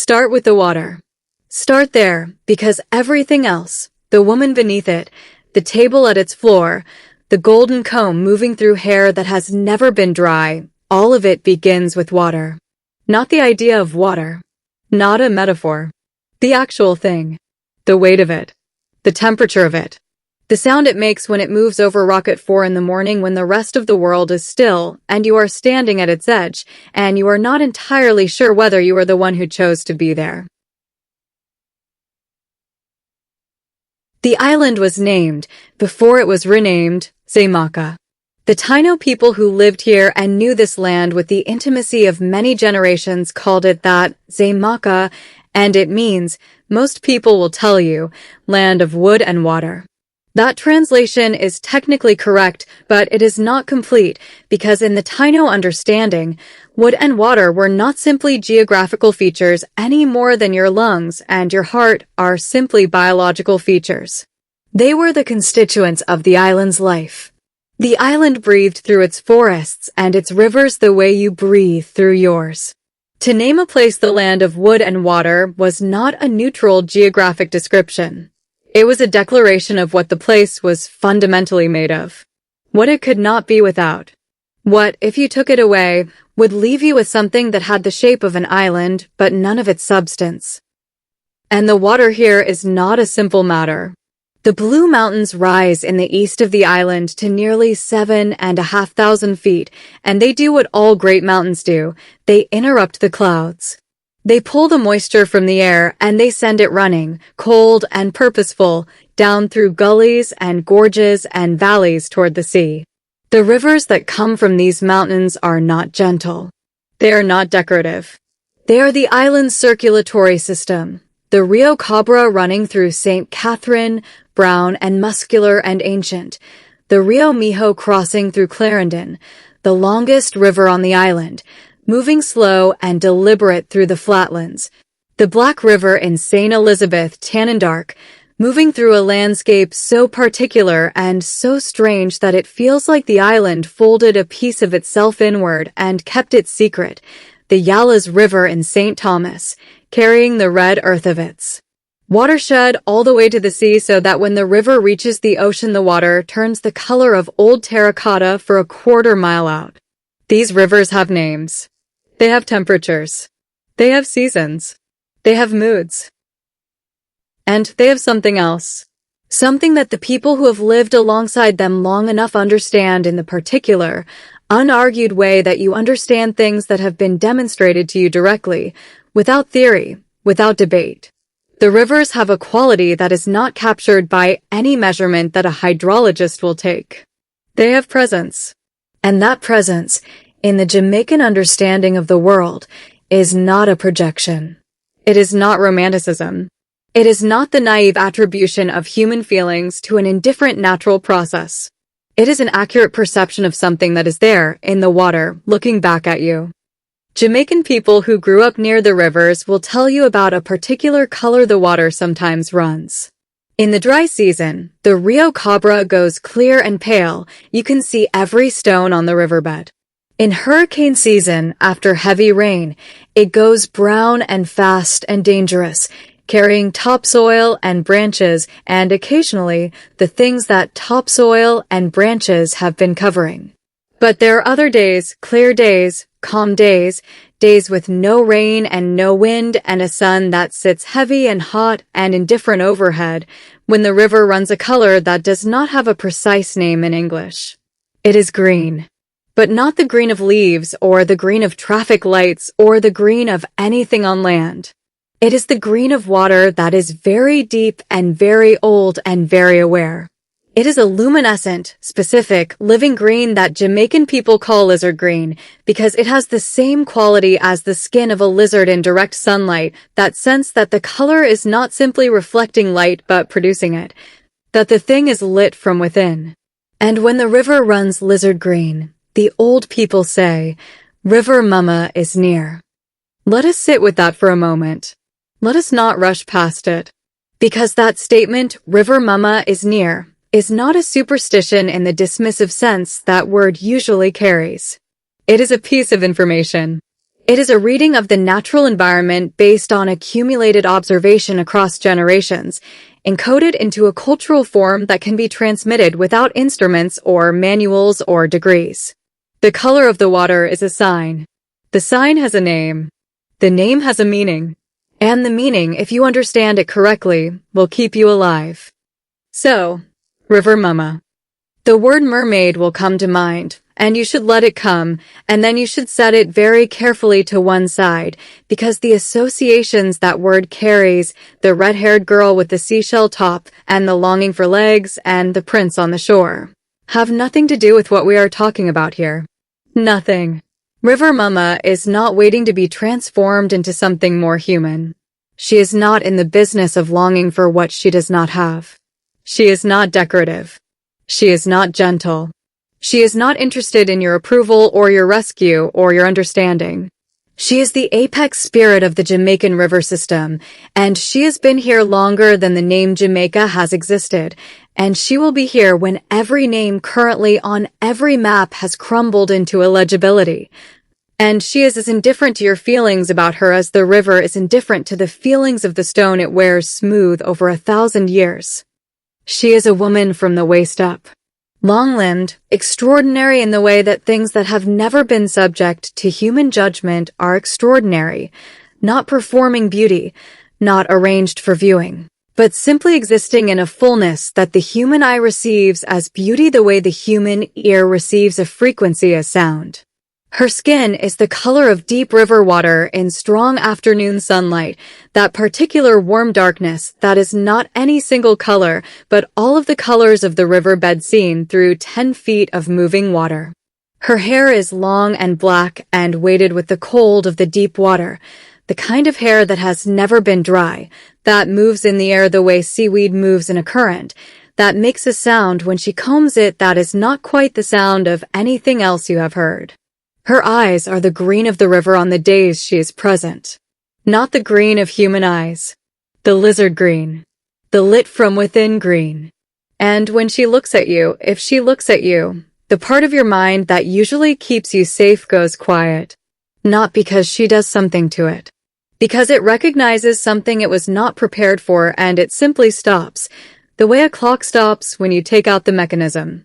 Start with the water. Start there, because everything else, the woman beneath it, the table at its floor, the golden comb moving through hair that has never been dry, all of it begins with water. Not the idea of water. Not a metaphor. The actual thing. The weight of it. The temperature of it. The sound it makes when it moves over rock at 4 in the morning when the rest of the world is still and you are standing at its edge and you are not entirely sure whether you are the one who chose to be there. The island was named, before it was renamed, Jamaica. The Taino people who lived here and knew this land with the intimacy of many generations called it that, Jamaica, and it means, most people will tell you, land of wood and water. That translation is technically correct, but it is not complete because in the Taino understanding, wood and water were not simply geographical features any more than your lungs and your heart are simply biological features. They were the constituents of the island's life. The island breathed through its forests and its rivers the way you breathe through yours. To name a place the land of wood and water was not a neutral geographic description. It was a declaration of what the place was fundamentally made of. What it could not be without. What, if you took it away, would leave you with something that had the shape of an island, but none of its substance. And the water here is not a simple matter. The Blue Mountains rise in the east of the island to nearly 7,500 feet, and they do what all great mountains do. They interrupt the clouds. They pull the moisture from the air and they send it running, cold and purposeful, down through gullies and gorges and valleys toward the sea. The rivers that come from these mountains are not gentle. They are not decorative. They are the island's circulatory system. The Rio Cabra running through St. Catherine, brown and muscular and ancient. The Rio Mijo crossing through Clarendon, the longest river on the island, moving slow and deliberate through the flatlands. The Black River in St. Elizabeth, Tanandark, moving through a landscape so particular and so strange that it feels like the island folded a piece of itself inward and kept it secret. The Yalas River in St. Thomas, carrying the red earth of its watershed all the way to the sea so that when the river reaches the ocean the water turns the color of old terracotta for a quarter-mile out. These rivers have names. They have temperatures. They have seasons. They have moods. And they have something else. Something that the people who have lived alongside them long enough understand in the particular, unargued way that you understand things that have been demonstrated to you directly, without theory, without debate. The rivers have a quality that is not captured by any measurement that a hydrologist will take. They have presence. And that presence, in the Jamaican understanding of the world, is not a projection. It is not romanticism. It is not the naive attribution of human feelings to an indifferent natural process. It is an accurate perception of something that is there, in the water, looking back at you. Jamaican people who grew up near the rivers will tell you about a particular color the water sometimes runs. In the dry season, the Rio Cabra goes clear and pale. You can see every stone on the riverbed. In hurricane season, after heavy rain, it goes brown and fast and dangerous, carrying topsoil and branches and occasionally the things that topsoil and branches have been covering. But there are other days, clear days, calm days, days with no rain and no wind and a sun that sits heavy and hot and indifferent overhead, when the river runs a color that does not have a precise name in English. It is green. But not the green of leaves or the green of traffic lights or the green of anything on land. It is the green of water that is very deep and very old and very aware. It is a luminescent, specific, living green that Jamaican people call lizard green because it has the same quality as the skin of a lizard in direct sunlight, that sense that the color is not simply reflecting light but producing it, that the thing is lit from within. And when the river runs lizard green, the old people say, River Mumma is near. Let us sit with that for a moment. Let us not rush past it. Because that statement, River Mumma is near, is not a superstition in the dismissive sense that word usually carries. It is a piece of information. It is a reading of the natural environment based on accumulated observation across generations, encoded into a cultural form that can be transmitted without instruments or manuals or degrees. The color of the water is a sign. The sign has a name. The name has a meaning. And the meaning, if you understand it correctly, will keep you alive. So, River Mumma. The word mermaid will come to mind, and you should let it come, and then you should set it very carefully to one side, because the associations that word carries, the red-haired girl with the seashell top, and the longing for legs, and the prince on the shore, have nothing to do with what we are talking about here. Nothing. River Mumma is not waiting to be transformed into something more human. She is not in the business of longing for what she does not have. She is not decorative. She is not gentle. She is not interested in your approval or your rescue or your understanding. She is the apex spirit of the Jamaican river system, and she has been here longer than the name Jamaica has existed, and she will be here when every name currently on every map has crumbled into illegibility. And she is as indifferent to your feelings about her as the river is indifferent to the feelings of the stone it wears smooth over 1,000 years. She is a woman from the waist up. Long-limbed, extraordinary in the way that things that have never been subject to human judgment are extraordinary, not performing beauty, not arranged for viewing, but simply existing in a fullness that the human eye receives as beauty the way the human ear receives a frequency as sound. Her skin is the color of deep river water in strong afternoon sunlight, that particular warm darkness that is not any single color, but all of the colors of the riverbed seen through 10 feet of moving water. Her hair is long and black and weighted with the cold of the deep water, the kind of hair that has never been dry, that moves in the air the way seaweed moves in a current, that makes a sound when she combs it that is not quite the sound of anything else you have heard. Her eyes are the green of the river on the days she is present. Not the green of human eyes. The lizard green. The lit from within green. And when she looks at you, if she looks at you, the part of your mind that usually keeps you safe goes quiet. Not because she does something to it. Because it recognizes something it was not prepared for and it simply stops, the way a clock stops when you take out the mechanism.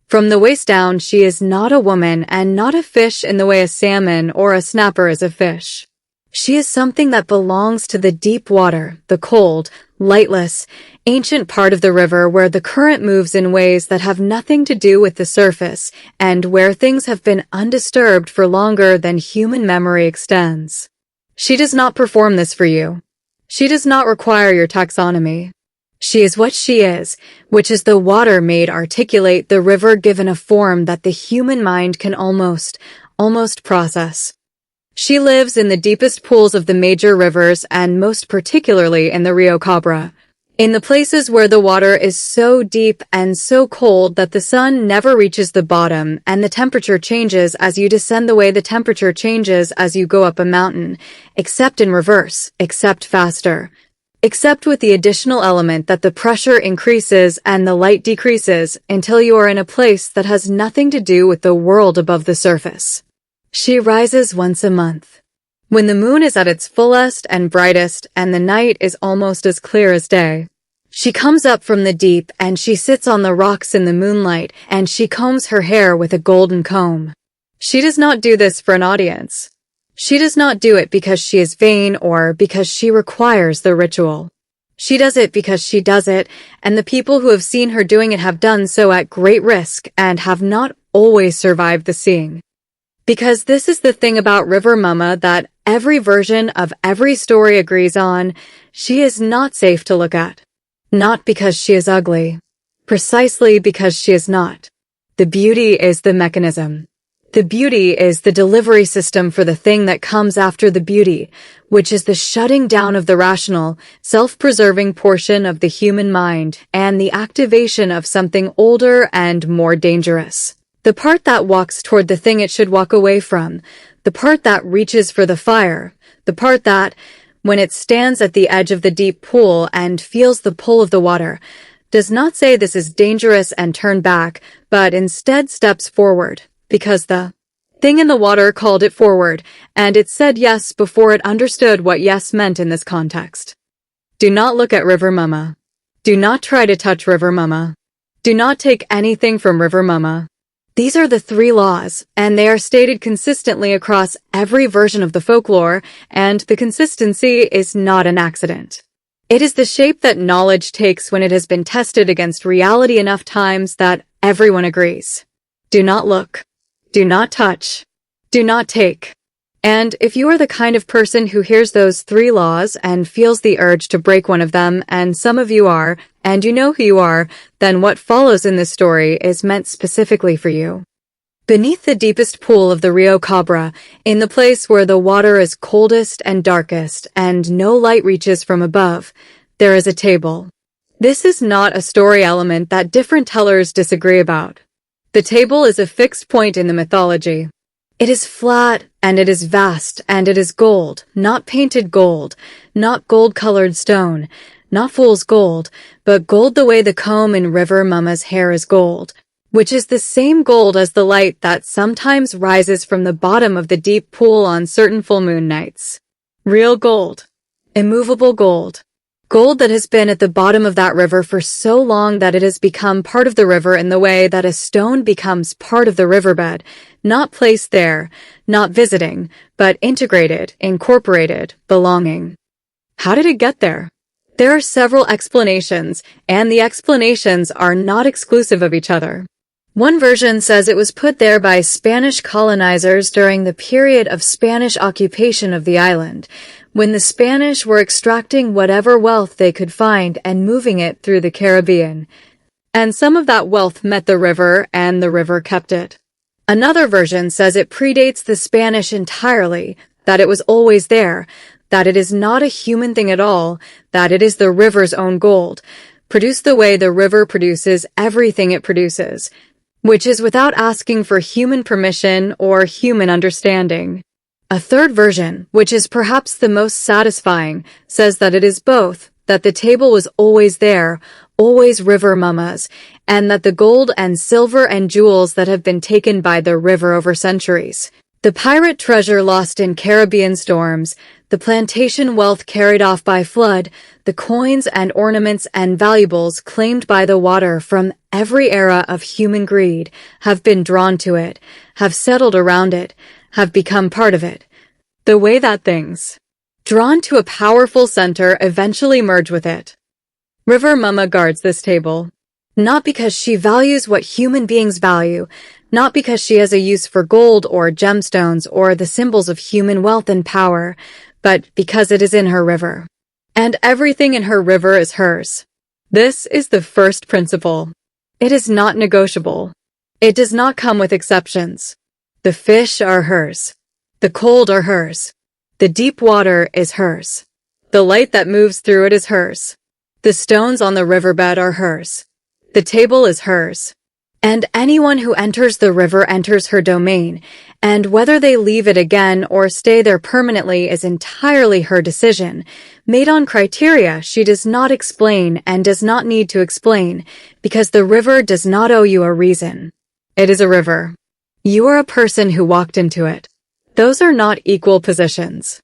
From the waist down, she is not a woman and not a fish in the way a salmon or a snapper is a fish. She is something that belongs to the deep water, the cold, lightless, ancient part of the river where the current moves in ways that have nothing to do with the surface and where things have been undisturbed for longer than human memory extends. She does not perform this for you. She does not require your taxonomy. She is what she is, which is the water made articulate, the river given a form that the human mind can almost process. She lives in the deepest pools of the major rivers and most particularly in the Rio Cabra, in the places where the water is so deep and so cold that the sun never reaches the bottom and the temperature changes as you descend the way the temperature changes as you go up a mountain, except in reverse, except faster. Except with the additional element that the pressure increases and the light decreases until you are in a place that has nothing to do with the world above the surface. She rises once a month, when the moon is at its fullest and brightest and the night is almost as clear as day. She comes up from the deep and she sits on the rocks in the moonlight and she combs her hair with a golden comb. She does not do this for an audience. She does not do it because she is vain or because she requires the ritual. She does it because she does it, and the people who have seen her doing it have done so at great risk and have not always survived the seeing. Because this is the thing about River Mumma that every version of every story agrees on, she is not safe to look at. Not because she is ugly. Precisely because she is not. The beauty is the mechanism. The beauty is the delivery system for the thing that comes after the beauty, which is the shutting down of the rational, self-preserving portion of the human mind and the activation of something older and more dangerous. The part that walks toward the thing it should walk away from, the part that reaches for the fire, the part that, when it stands at the edge of the deep pool and feels the pull of the water, does not say this is dangerous and turn back, but instead steps forward. Because the thing in the water called it forward, and it said yes before it understood what yes meant in this context. Do not look at River Mumma. Do not try to touch River Mumma. Do not take anything from River Mumma. These are the 3 laws, and they are stated consistently across every version of the folklore, and the consistency is not an accident. It is the shape that knowledge takes when it has been tested against reality enough times that everyone agrees. Do not look. Do not touch. Do not take. And if you are the kind of person who hears those 3 laws and feels the urge to break one of them, and some of you are, and you know who you are, then what follows in this story is meant specifically for you. Beneath the deepest pool of the Rio Cabra, in the place where the water is coldest and darkest and no light reaches from above, there is a table. This is not a story element that different tellers disagree about. The table is a fixed point in the mythology. It is flat, and it is vast, and it is gold, not painted gold, not gold-colored stone, not fool's gold, but gold the way the comb in River Mumma's hair is gold, which is the same gold as the light that sometimes rises from the bottom of the deep pool on certain full moon nights. Real gold. Immovable gold. Gold that has been at the bottom of that river for so long that it has become part of the river in the way that a stone becomes part of the riverbed, not placed there, not visiting, but integrated, incorporated, belonging. How did it get there? There are several explanations, and the explanations are not exclusive of each other. One version says it was put there by Spanish colonizers during the period of Spanish occupation of the island, when the Spanish were extracting whatever wealth they could find and moving it through the Caribbean. And some of that wealth met the river, and the river kept it. Another version says it predates the Spanish entirely, that it was always there, that it is not a human thing at all, that it is the river's own gold, produced the way the river produces everything it produces, which is without asking for human permission or human understanding. A third version, which is perhaps the most satisfying, says that it is both, that the table was always there, always River Mumma's, and that the gold and silver and jewels that have been taken by the river over centuries, the pirate treasure lost in Caribbean storms, the plantation wealth carried off by flood, the coins and ornaments and valuables claimed by the water from every era of human greed, have been drawn to it, have settled around it, have become part of it. The way that things, drawn to a powerful center, eventually merge with it. River Mumma guards this table, not because she values what human beings value, not because she has a use for gold or gemstones or the symbols of human wealth and power, but because it is in her river. And everything in her river is hers. This is the first principle. It is not negotiable. It does not come with exceptions. The fish are hers. The cold are hers. The deep water is hers. The light that moves through it is hers. The stones on the riverbed are hers. The table is hers. And anyone who enters the river enters her domain, and whether they leave it again or stay there permanently is entirely her decision, made on criteria she does not explain and does not need to explain, because the river does not owe you a reason. It is a river. You are a person who walked into it. Those are not equal positions.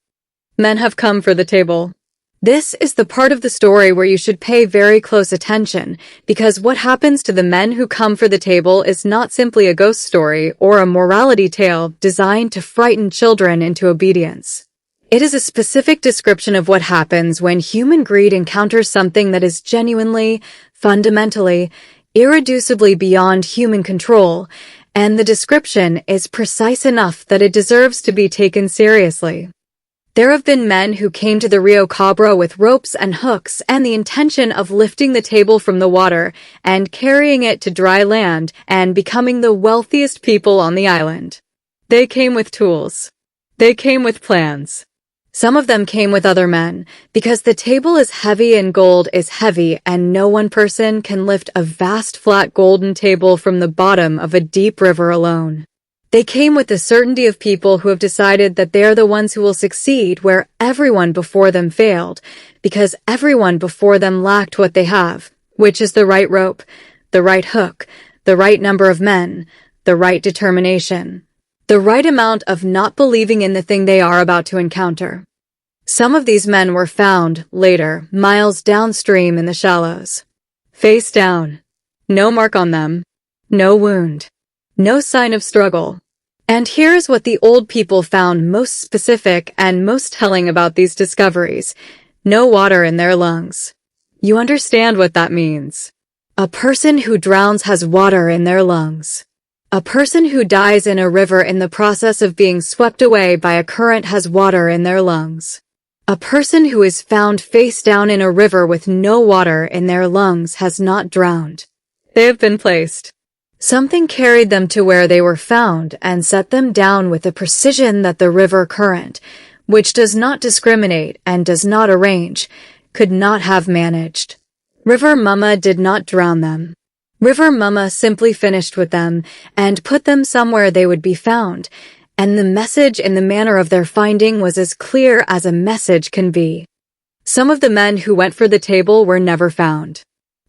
Men have come for the table. This is the part of the story where you should pay very close attention, because what happens to the men who come for the table is not simply a ghost story or a morality tale designed to frighten children into obedience. It is a specific description of what happens when human greed encounters something that is genuinely, fundamentally, irreducibly beyond human control, and the description is precise enough that it deserves to be taken seriously. There have been men who came to the Rio Cabra with ropes and hooks and the intention of lifting the table from the water and carrying it to dry land and becoming the wealthiest people on the island. They came with tools. They came with plans. Some of them came with other men, because the table is heavy and gold is heavy, and no one person can lift a vast flat golden table from the bottom of a deep river alone. They came with the certainty of people who have decided that they are the ones who will succeed where everyone before them failed, because everyone before them lacked what they have, which is the right rope, the right hook, the right number of men, the right determination. The right amount of not believing in the thing they are about to encounter. Some of these men were found, later, miles downstream in the shallows. Face down. No mark on them. No wound. No sign of struggle. And here's what the old people found most specific and most telling about these discoveries. No water in their lungs. You understand what that means. A person who drowns has water in their lungs. A person who dies in a river in the process of being swept away by a current has water in their lungs. A person who is found face down in a river with no water in their lungs has not drowned. They have been placed. Something carried them to where they were found and set them down with a precision that the river current, which does not discriminate and does not arrange, could not have managed. River Mumma did not drown them. River Mumma simply finished with them and put them somewhere they would be found, and the message in the manner of their finding was as clear as a message can be. Some of the men who went for the table were never found.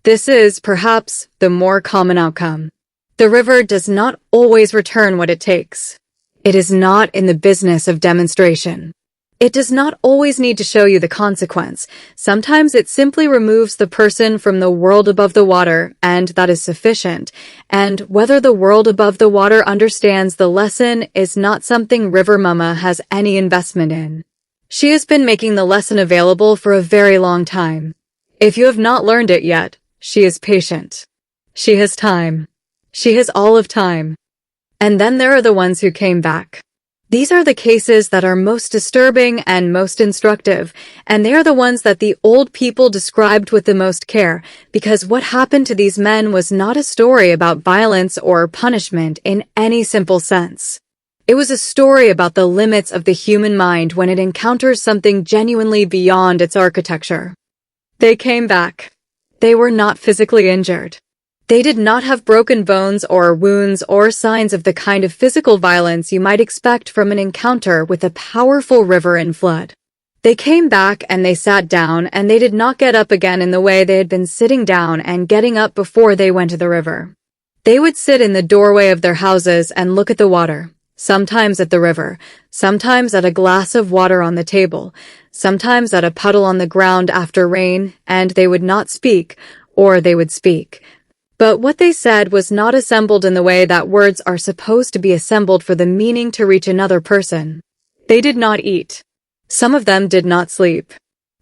This is, perhaps, the more common outcome. The river does not always return what it takes. It is not in the business of demonstration. It does not always need to show you the consequence. Sometimes it simply removes the person from the world above the water, and that is sufficient. And whether the world above the water understands the lesson is not something River Mumma has any investment in. She has been making the lesson available for a very long time. If you have not learned it yet, she is patient. She has time. She has all of time. And then there are the ones who came back. These are the cases that are most disturbing and most instructive, and they are the ones that the old people described with the most care, because what happened to these men was not a story about violence or punishment in any simple sense. It was a story about the limits of the human mind when it encounters something genuinely beyond its architecture. They came back. They were not physically injured. They did not have broken bones or wounds or signs of the kind of physical violence you might expect from an encounter with a powerful river in flood. They came back and they sat down, and they did not get up again in the way they had been sitting down and getting up before they went to the river. They would sit in the doorway of their houses and look at the water, sometimes at the river, sometimes at a glass of water on the table, sometimes at a puddle on the ground after rain, and they would not speak, or they would speak. But what they said was not assembled in the way that words are supposed to be assembled for the meaning to reach another person. They did not eat. Some of them did not sleep.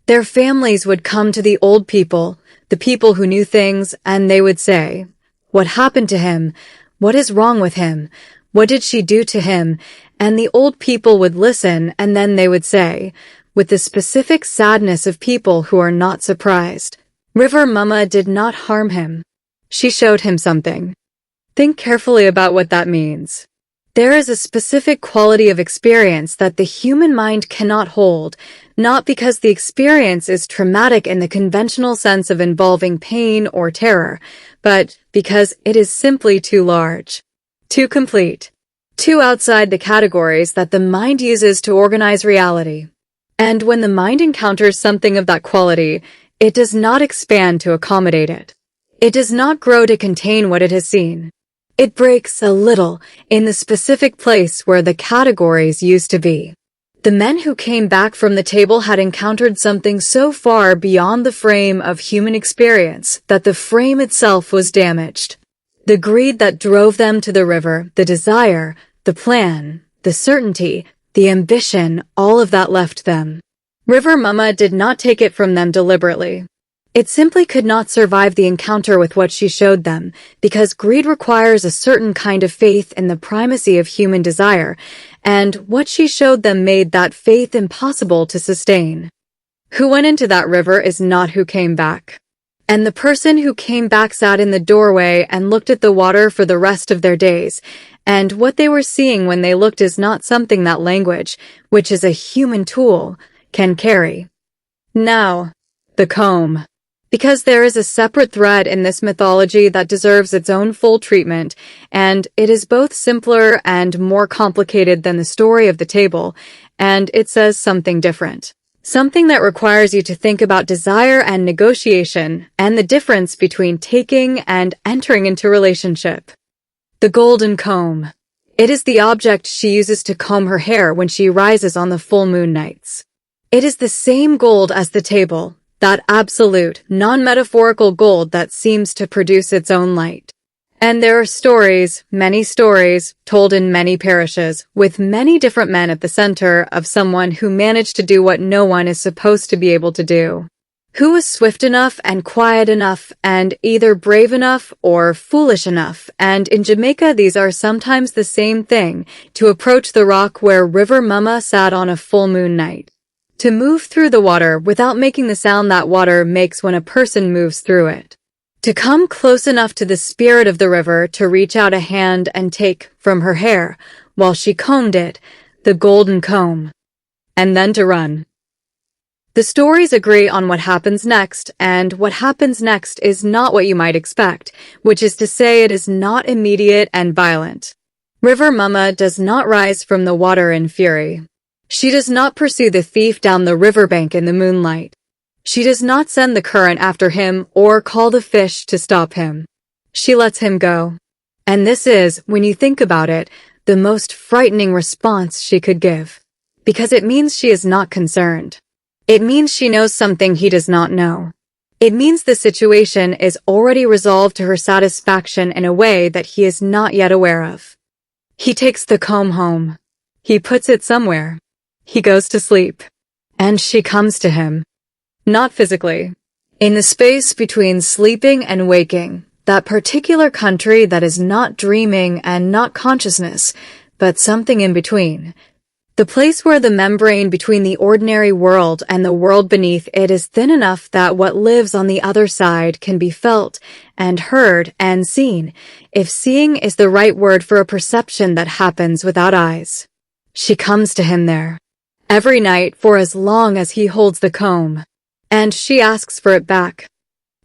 Their families would come to the old people, the people who knew things, and they would say, "What happened to him? What is wrong with him? What did she do to him?" And the old people would listen, and then they would say, with the specific sadness of people who are not surprised, "River Mumma did not harm him. She showed him something." Think carefully about what that means. There is a specific quality of experience that the human mind cannot hold, not because the experience is traumatic in the conventional sense of involving pain or terror, but because it is simply too large, too complete, too outside the categories that the mind uses to organize reality. And when the mind encounters something of that quality, it does not expand to accommodate it. It does not grow to contain what it has seen. It breaks a little in the specific place where the categories used to be. The men who came back from the table had encountered something so far beyond the frame of human experience that the frame itself was damaged. The greed that drove them to the river, the desire, the plan, the certainty, the ambition, all of that left them. River Mumma did not take it from them deliberately. It simply could not survive the encounter with what she showed them, because greed requires a certain kind of faith in the primacy of human desire, and what she showed them made that faith impossible to sustain. Who went into that river is not who came back. And the person who came back sat in the doorway and looked at the water for the rest of their days, and what they were seeing when they looked is not something that language, which is a human tool, can carry. Now, the comb. Because there is a separate thread in this mythology that deserves its own full treatment, and it is both simpler and more complicated than the story of the table, and it says something different. Something that requires you to think about desire and negotiation, and the difference between taking and entering into relationship. The golden comb. It is the object she uses to comb her hair when she rises on the full moon nights. It is the same gold as the table, that absolute, non-metaphorical gold that seems to produce its own light. And there are stories, many stories, told in many parishes, with many different men at the center of someone who managed to do what no one is supposed to be able to do. Who was swift enough and quiet enough and either brave enough or foolish enough, and in Jamaica these are sometimes the same thing, to approach the rock where River Mumma sat on a full moon night. To move through the water without making the sound that water makes when a person moves through it. To come close enough to the spirit of the river to reach out a hand and take, from her hair, while she combed it, the golden comb. And then to run. The stories agree on what happens next, and what happens next is not what you might expect, which is to say it is not immediate and violent. River Mumma does not rise from the water in fury. She does not pursue the thief down the riverbank in the moonlight. She does not send the current after him or call the fish to stop him. She lets him go. And this is, when you think about it, the most frightening response she could give. Because it means she is not concerned. It means she knows something he does not know. It means the situation is already resolved to her satisfaction in a way that he is not yet aware of. He takes the comb home. He puts it somewhere. He goes to sleep. And she comes to him. Not physically. In the space between sleeping and waking, that particular country that is not dreaming and not consciousness, but something in between. The place where the membrane between the ordinary world and the world beneath it is thin enough that what lives on the other side can be felt and heard and seen, if seeing is the right word for a perception that happens without eyes. She comes to him there. Every night for as long as he holds the comb. And she asks for it back.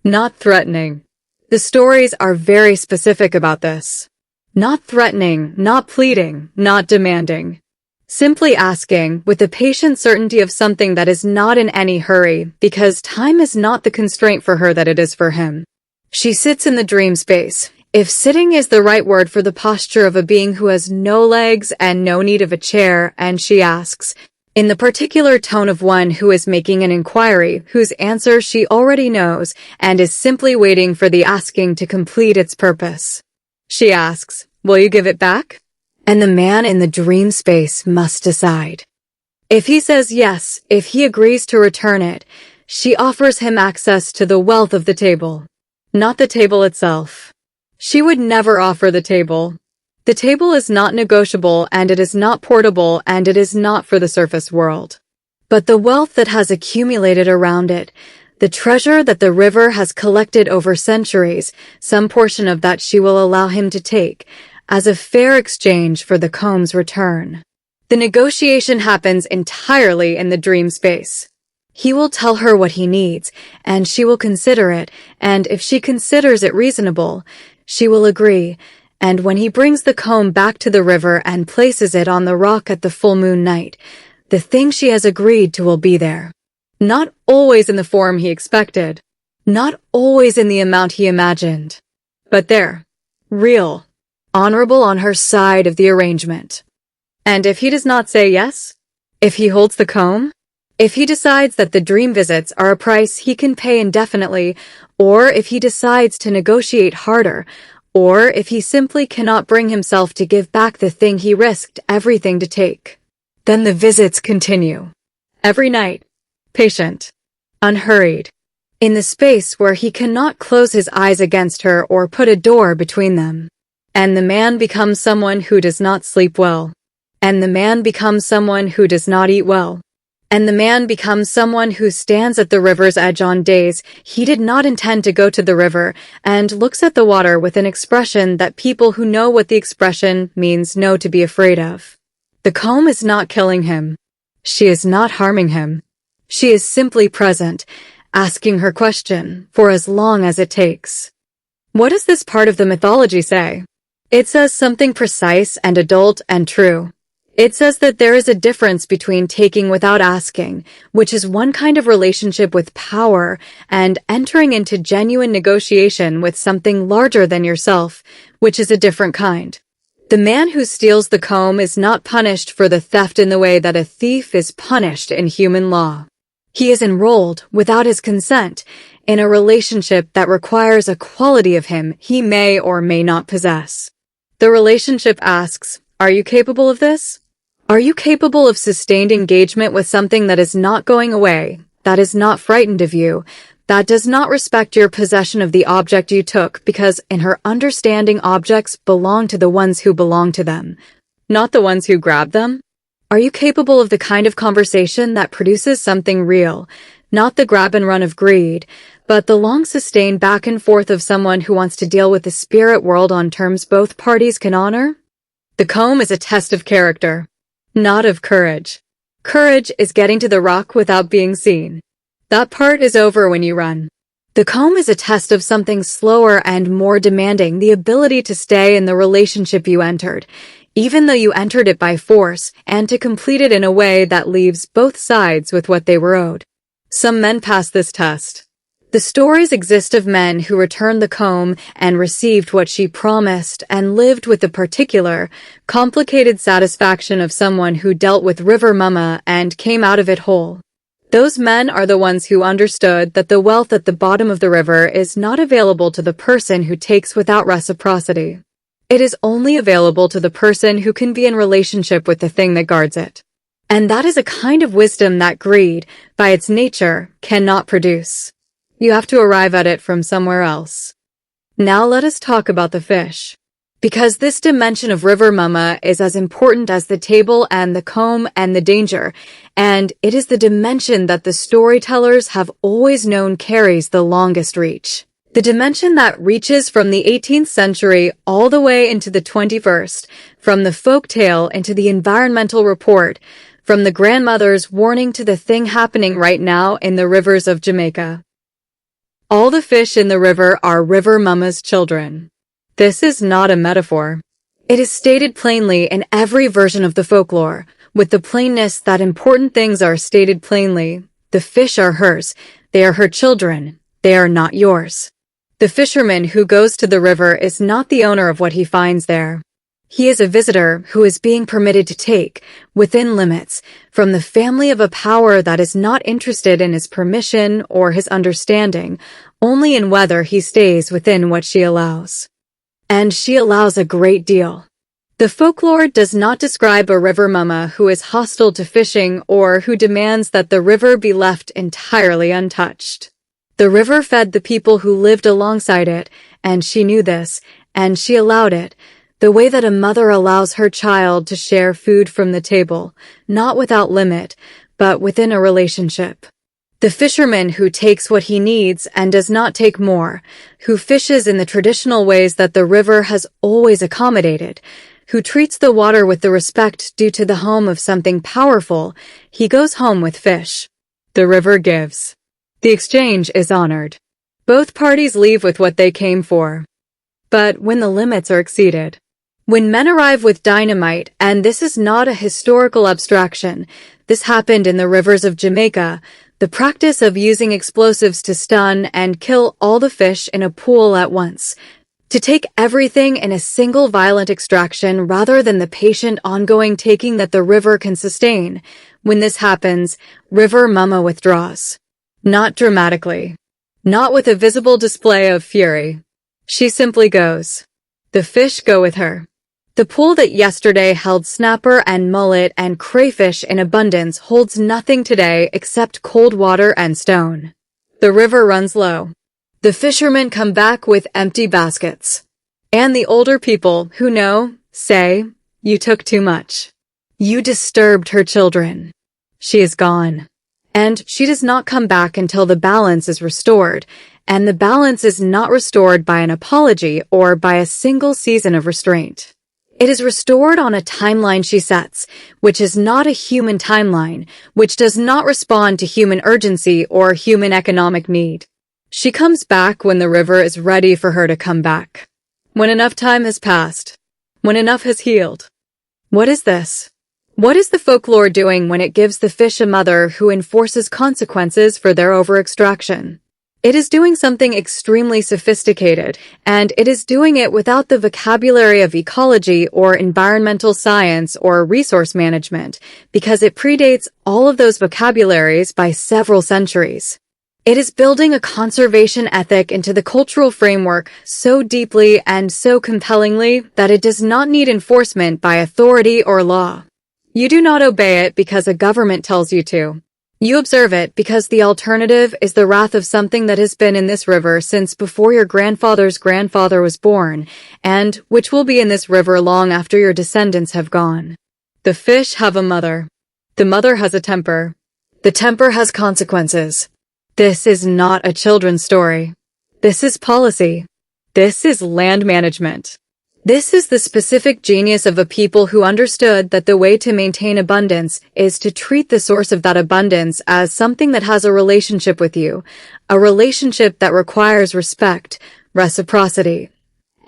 Not threatening. The stories are very specific about this. Not threatening, not pleading, not demanding. Simply asking, with the patient certainty of something that is not in any hurry, because time is not the constraint for her that it is for him. She sits in the dream space, if sitting is the right word for the posture of a being who has no legs and no need of a chair, and she asks, in the particular tone of one who is making an inquiry, whose answer she already knows, and is simply waiting for the asking to complete its purpose. She asks, "Will you give it back?" And the man in the dream space must decide. If he says yes, if he agrees to return it, she offers him access to the wealth of the table. Not the table itself. She would never offer the table. The table is not negotiable and it is not portable and it is not for the surface world. But the wealth that has accumulated around it, the treasure that the river has collected over centuries, some portion of that she will allow him to take, as a fair exchange for the comb's return. The negotiation happens entirely in the dream space. He will tell her what he needs, and she will consider it, and if she considers it reasonable, she will agree, and when he brings the comb back to the river and places it on the rock at the full moon night, the thing she has agreed to will be there. Not always in the form he expected, not always in the amount he imagined, but there, real, honorable on her side of the arrangement. And if he does not say yes? If he holds the comb? If he decides that the dream visits are a price he can pay indefinitely, or if he decides to negotiate harder, or if he simply cannot bring himself to give back the thing he risked everything to take, then the visits continue. Every night, patient, unhurried, in the space where he cannot close his eyes against her or put a door between them. And the man becomes someone who does not sleep well. And the man becomes someone who does not eat well. And the man becomes someone who stands at the river's edge on days he did not intend to go to the river and looks at the water with an expression that people who know what the expression means know to be afraid of. The comb is not killing him. She is not harming him. She is simply present, asking her question for as long as it takes. What does this part of the mythology say? It says something precise and adult and true. It says that there is a difference between taking without asking, which is one kind of relationship with power, and entering into genuine negotiation with something larger than yourself, which is a different kind. The man who steals the comb is not punished for the theft in the way that a thief is punished in human law. He is enrolled, without his consent, in a relationship that requires a quality of him he may or may not possess. The relationship asks, are you capable of this? Are you capable of sustained engagement with something that is not going away, that is not frightened of you, that does not respect your possession of the object you took because in her understanding objects belong to the ones who belong to them, not the ones who grab them? Are you capable of the kind of conversation that produces something real, not the grab and run of greed, but the long-sustained back and forth of someone who wants to deal with the spirit world on terms both parties can honor? The comb is a test of character, not of courage. Courage is getting to the rock without being seen. That part is over when you run. The comb is a test of something slower and more demanding, the ability to stay in the relationship you entered, even though you entered it by force, and to complete it in a way that leaves both sides with what they were owed. Some men pass this test. The stories exist of men who returned the comb and received what she promised and lived with the particular, complicated satisfaction of someone who dealt with River Mumma and came out of it whole. Those men are the ones who understood that the wealth at the bottom of the river is not available to the person who takes without reciprocity. It is only available to the person who can be in relationship with the thing that guards it. And that is a kind of wisdom that greed, by its nature, cannot produce. You have to arrive at it from somewhere else. Now let us talk about the fish. Because this dimension of River Mumma is as important as the table and the comb and the danger, and it is the dimension that the storytellers have always known carries the longest reach. The dimension that reaches from the 18th century all the way into the 21st, from the folk tale into the environmental report, from the grandmother's warning to the thing happening right now in the rivers of Jamaica. All the fish in the river are River Mumma's children. This is not a metaphor. It is stated plainly in every version of the folklore, with the plainness that important things are stated plainly. The fish are hers. They are her children. They are not yours. The fisherman who goes to the river is not the owner of what he finds there. He is a visitor who is being permitted to take, within limits, from the family of a power that is not interested in his permission or his understanding, only in whether he stays within what she allows. And she allows a great deal. The folklore does not describe a River Mumma who is hostile to fishing or who demands that the river be left entirely untouched. The river fed the people who lived alongside it, and she knew this, and she allowed it, the way that a mother allows her child to share food from the table, not without limit, but within a relationship. The fisherman who takes what he needs and does not take more, who fishes in the traditional ways that the river has always accommodated, who treats the water with the respect due to the home of something powerful, he goes home with fish. The river gives. The exchange is honored. Both parties leave with what they came for. But when the limits are exceeded, when men arrive with dynamite, and this is not a historical abstraction, this happened in the rivers of Jamaica, the practice of using explosives to stun and kill all the fish in a pool at once, to take everything in a single violent extraction rather than the patient ongoing taking that the river can sustain. When this happens, River Mumma withdraws. Not dramatically. Not with a visible display of fury. She simply goes. The fish go with her. The pool that yesterday held snapper and mullet and crayfish in abundance holds nothing today except cold water and stone. The river runs low. The fishermen come back with empty baskets. And the older people who know, say, you took too much. You disturbed her children. She is gone. And she does not come back until the balance is restored, and the balance is not restored by an apology or by a single season of restraint. It is restored on a timeline she sets, which is not a human timeline, which does not respond to human urgency or human economic need. She comes back when the river is ready for her to come back. When enough time has passed. When enough has healed. What is this? What is the folklore doing when it gives the fish a mother who enforces consequences for their over-extraction? It is doing something extremely sophisticated, and it is doing it without the vocabulary of ecology or environmental science or resource management, because it predates all of those vocabularies by several centuries. It is building a conservation ethic into the cultural framework so deeply and so compellingly that it does not need enforcement by authority or law. You do not obey it because a government tells you to. You observe it because the alternative is the wrath of something that has been in this river since before your grandfather's grandfather was born, and which will be in this river long after your descendants have gone. The fish have a mother. The mother has a temper. The temper has consequences. This is not a children's story. This is policy. This is land management. This is the specific genius of a people who understood that the way to maintain abundance is to treat the source of that abundance as something that has a relationship with you, a relationship that requires respect, reciprocity,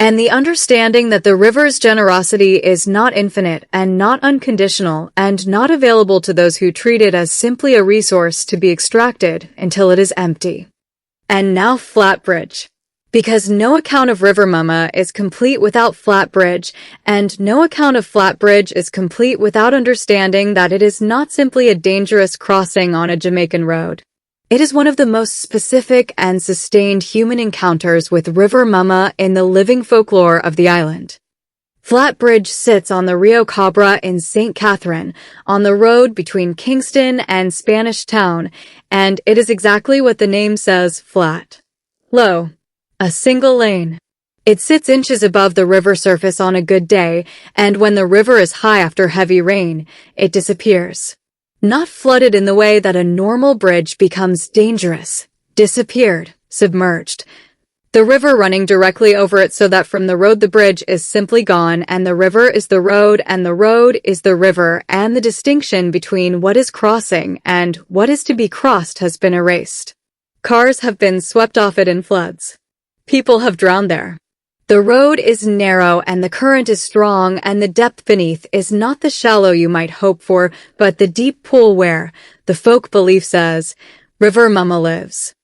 and the understanding that the river's generosity is not infinite and not unconditional and not available to those who treat it as simply a resource to be extracted until it is empty. And now Flatbridge. Because no account of River Mumma is complete without Flatbridge, and no account of Flatbridge is complete without understanding that it is not simply a dangerous crossing on a Jamaican road. It is one of the most specific and sustained human encounters with River Mumma in the living folklore of the island. Flatbridge sits on the Rio Cabra in St. Catherine, on the road between Kingston and Spanish Town, and it is exactly what the name says, flat. Low. A single lane. It sits inches above the river surface on a good day, and when the river is high after heavy rain, it disappears. Not flooded in the way that a normal bridge becomes dangerous. Disappeared. Submerged. The river running directly over it so that from the road the bridge is simply gone and the river is the road and the road is the river, and the distinction between what is crossing and what is to be crossed has been erased. Cars have been swept off it in floods. People have drowned there. The road is narrow and the current is strong, and the depth beneath is not the shallow you might hope for, but the deep pool where, the folk belief says, River Mumma lives.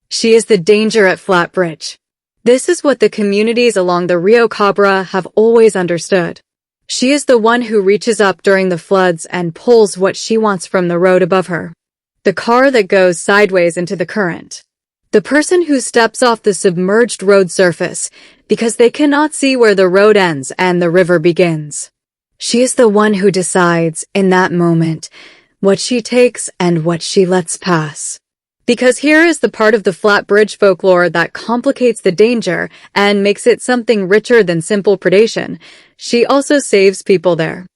She is the danger at Flatbridge. This is what the communities along the Rio Cabra have always understood. She is the one who reaches up during the floods and pulls what she wants from the road above her. The car that goes sideways into the current. The person who steps off the submerged road surface because they cannot see where the road ends and the river begins. She is the one who decides, in that moment, what she takes and what she lets pass. Because here is the part of the Flatbridge folklore that complicates the danger and makes it something richer than simple predation. She also saves people there.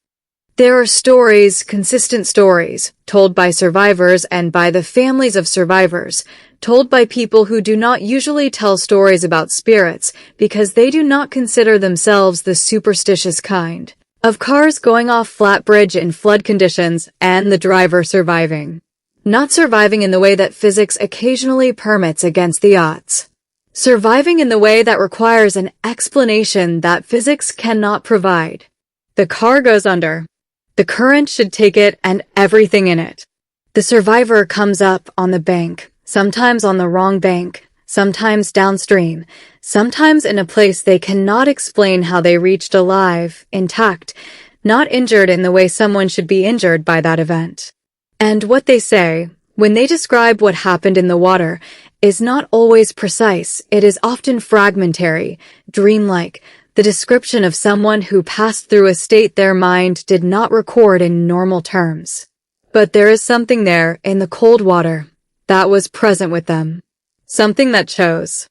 There are stories, consistent stories, told by survivors and by the families of survivors, told by people who do not usually tell stories about spirits because they do not consider themselves the superstitious kind, of cars going off Flatbridge in flood conditions and the driver surviving. Not surviving in the way that physics occasionally permits against the odds. Surviving in the way that requires an explanation that physics cannot provide. The car goes under. The current should take it and everything in it. The survivor comes up on the bank, sometimes on the wrong bank, sometimes downstream, sometimes in a place they cannot explain how they reached alive, intact, not injured in the way someone should be injured by that event. And what they say, when they describe what happened in the water, is not always precise. It is often fragmentary, dreamlike, the description of someone who passed through a state their mind did not record in normal terms. But there is something there in the cold water that was present with them. Something that chose.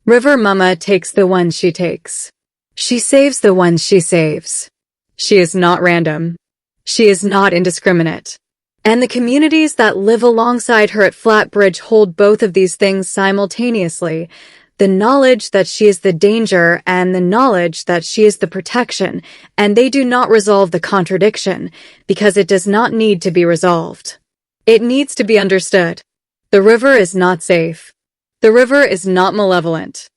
River Mumma takes the ones she takes. She saves the ones she saves. She is not random. She is not indiscriminate. And the communities that live alongside her at Flatbridge hold both of these things simultaneously. The knowledge that she is the danger and the knowledge that she is the protection, and they do not resolve the contradiction, because it does not need to be resolved. It needs to be understood. The river is not safe. The river is not malevolent.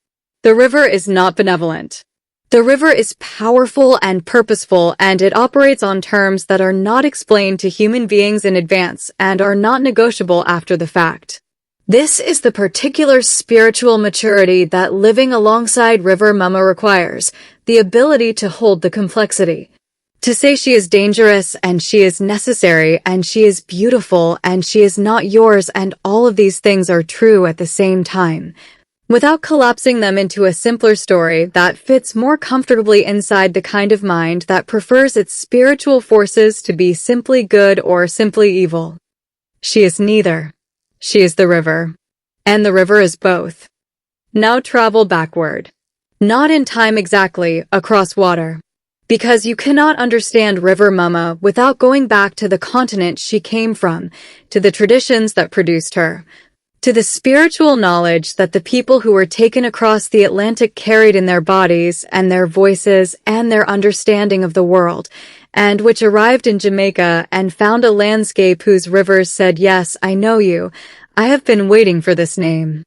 The river is not benevolent. The river is powerful and purposeful, and it operates on terms that are not explained to human beings in advance and are not negotiable after the fact. This is the particular spiritual maturity that living alongside River Mumma requires, the ability to hold the complexity. To say she is dangerous and she is necessary and she is beautiful and she is not yours and all of these things are true at the same time, without collapsing them into a simpler story that fits more comfortably inside the kind of mind that prefers its spiritual forces to be simply good or simply evil. She is neither. She is the river. And the river is both. Now travel backward. Not in time exactly, across water. Because you cannot understand River Mumma without going back to the continent she came from, to the traditions that produced her, to the spiritual knowledge that the people who were taken across the Atlantic carried in their bodies and their voices and their understanding of the world, and which arrived in Jamaica and found a landscape whose rivers said, "Yes, I know you. I have been waiting for this name."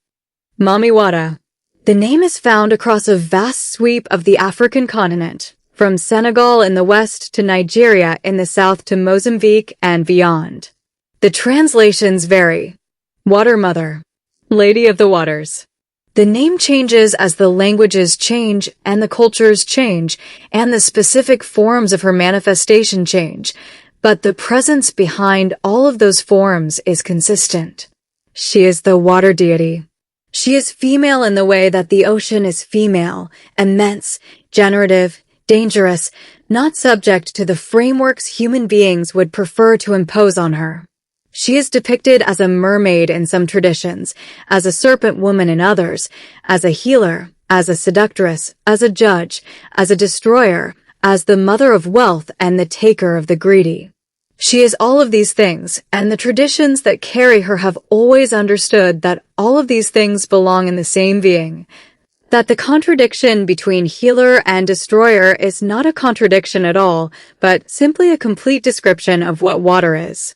Mami Wata. The name is found across a vast sweep of the African continent, from Senegal in the west to Nigeria in the south to Mozambique and beyond. The translations vary. Water Mother. Lady of the Waters. The name changes as the languages change and the cultures change and the specific forms of her manifestation change, but the presence behind all of those forms is consistent. She is the water deity. She is female in the way that the ocean is female, immense, generative, dangerous, not subject to the frameworks human beings would prefer to impose on her. She is depicted as a mermaid in some traditions, as a serpent woman in others, as a healer, as a seductress, as a judge, as a destroyer, as the mother of wealth and the taker of the greedy. She is all of these things, and the traditions that carry her have always understood that all of these things belong in the same being. That the contradiction between healer and destroyer is not a contradiction at all, but simply a complete description of what water is.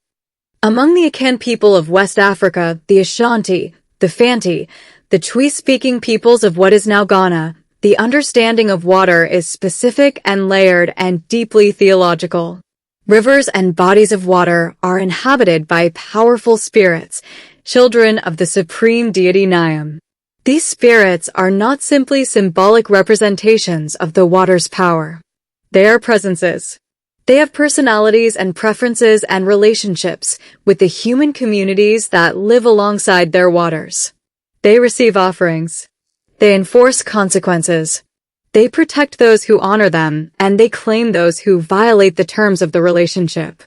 Among the Akan people of West Africa, the Ashanti, the Fanti, the Twi-speaking peoples of what is now Ghana, the understanding of water is specific and layered and deeply theological. Rivers and bodies of water are inhabited by powerful spirits, children of the supreme deity Nyam. These spirits are not simply symbolic representations of the water's power. They are presences. They have personalities and preferences and relationships with the human communities that live alongside their waters. They receive offerings. They enforce consequences. They protect those who honor them, and they claim those who violate the terms of the relationship.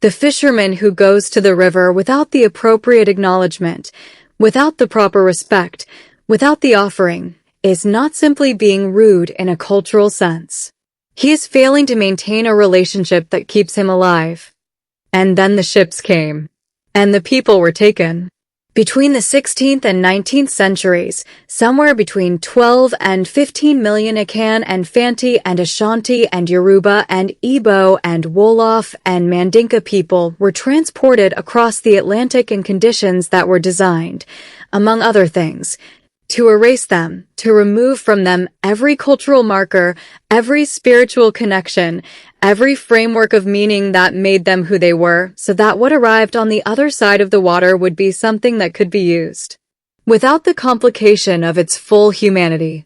The fisherman who goes to the river without the appropriate acknowledgement, without the proper respect, without the offering, is not simply being rude in a cultural sense. He is failing to maintain a relationship that keeps him alive. And then the ships came. And the people were taken. Between the 16th and 19th centuries, somewhere between 12 and 15 million Akan and Fanti and Ashanti and Yoruba and Igbo and Wolof and Mandinka people were transported across the Atlantic in conditions that were designed, among other things, to erase them, to remove from them every cultural marker, every spiritual connection, every framework of meaning that made them who they were, so that what arrived on the other side of the water would be something that could be used, without the complication of its full humanity.